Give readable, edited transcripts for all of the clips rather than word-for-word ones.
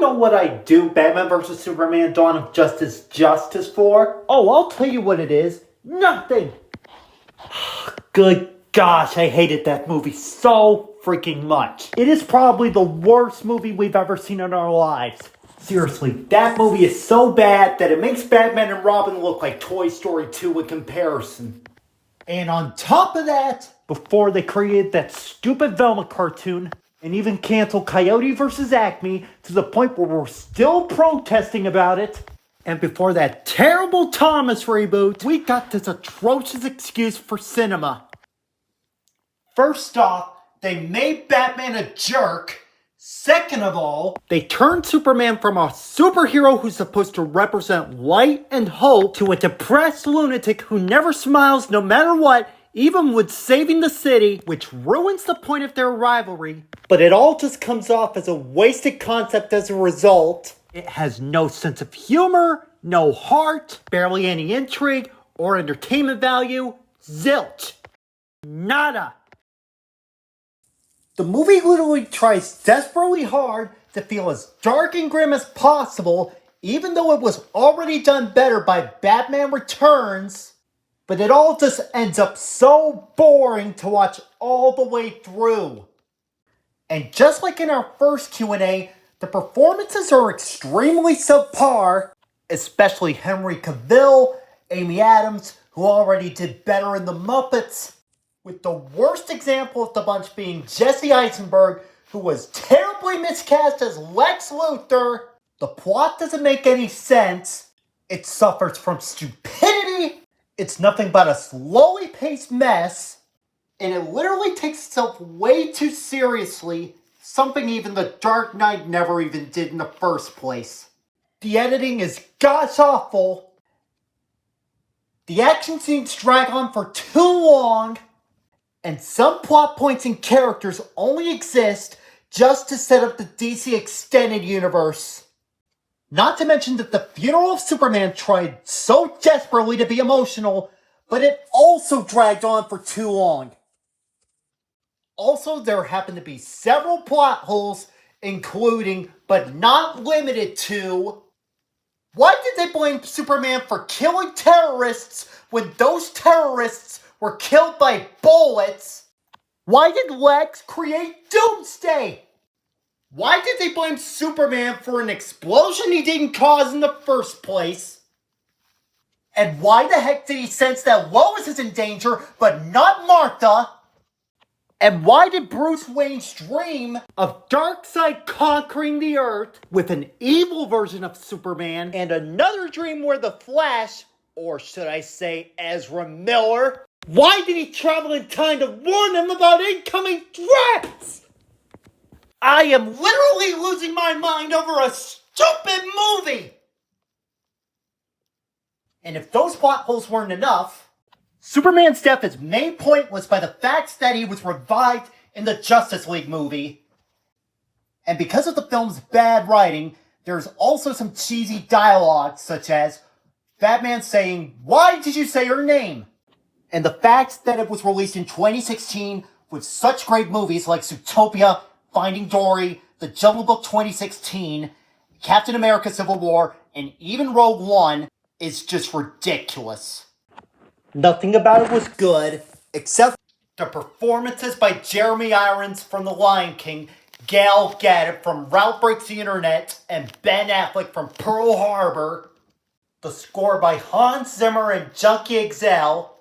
know what I'd do Batman vs. Superman Dawn of Justice for? Oh, I'll tell you what it is. Nothing! Good gosh, I hated that movie so freaking much. It is probably the worst movie we've ever seen in our lives. Seriously, that movie is so bad that it makes Batman and Robin look like Toy Story 2 in comparison. And on top of that, before they created that stupid Velma cartoon, and even canceled Coyote vs. Acme to the point where we're still protesting about it, and before that terrible Thomas reboot, we got this atrocious excuse for cinema. First off, they made Batman a jerk. Second of all, they turned Superman from a superhero who's supposed to represent light and hope to a depressed lunatic who never smiles no matter what, even with saving the city, which ruins the point of their rivalry. But it all just comes off as a wasted concept as a result. It has no sense of humor, no heart, barely any intrigue or entertainment value. Zilch. Nada. The movie literally tries desperately hard to feel as dark and grim as possible, even though it was already done better by Batman Returns. But it all just ends up so boring to watch all the way through. And just like in our first Q&A, the performances are extremely subpar, especially Henry Cavill, Amy Adams, who already did better in The Muppets, with the worst example of the bunch being Jesse Eisenberg, who was terribly miscast as Lex Luthor. The plot doesn't make any sense. It suffers from stupidity. It's nothing but a slowly paced mess. And it literally takes itself way too seriously, something even The Dark Knight never even did in the first place. The editing is gosh awful. The action scenes drag on for too long. And some plot points and characters only exist just to set up the DC Extended Universe. Not to mention that the funeral of Superman tried so desperately to be emotional, but it also dragged on for too long. Also, there happen to be several plot holes, including, but not limited to, why did they blame Superman for killing terrorists when those terrorists were killed by bullets? Why did Lex create Doomsday? Why did they blame Superman for an explosion he didn't cause in the first place? And why the heck did he sense that Lois is in danger, but not Martha? And why did Bruce Wayne's dream of Darkseid conquering the Earth with an evil version of Superman and another dream where the Flash, or should I say Ezra Miller, why did he travel in time to warn him about incoming threats? I am literally losing my mind over a stupid movie! And if those plot holes weren't enough, Superman's death is made pointless by the fact that he was revived in the Justice League movie. And because of the film's bad writing, there's also some cheesy dialogue, such as Batman saying, "Why did you say her name?" And the fact that it was released in 2016 with such great movies like Zootopia, Finding Dory, The Jungle Book 2016, Captain America Civil War, and even Rogue One is just ridiculous. Nothing about it was good, except the performances by Jeremy Irons from The Lion King, Gal Gadot from Route Breaks the Internet, and Ben Affleck from Pearl Harbor, the score by Hans Zimmer and Junkie XL,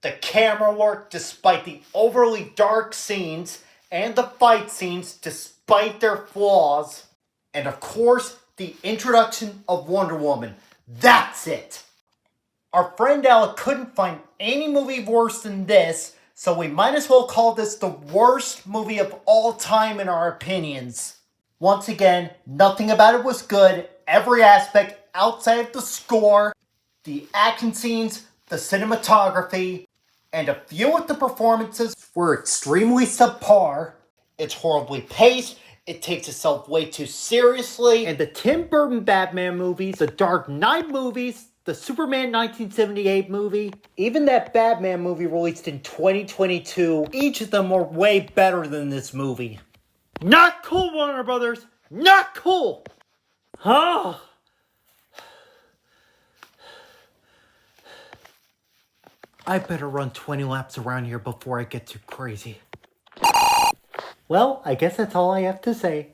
the camera work despite the overly dark scenes, and the fight scenes despite their flaws, and of course, the introduction of Wonder Woman. That's it! Our friend Alec couldn't find any movie worse than this, so we might as well call this the worst movie of all time in our opinions. Once again, nothing about it was good. Every aspect outside of the score, the action scenes, the cinematography, and a few of the performances were extremely subpar. It's horribly paced, it takes itself way too seriously, and the Tim Burton Batman movies, the Dark Knight movies, the Superman 1978 movie, even that Batman movie released in 2022, each of them were way better than this movie. Not cool, Warner Brothers! Not cool! Oh! I better run 20 laps around here before I get too crazy. Well, I guess that's all I have to say.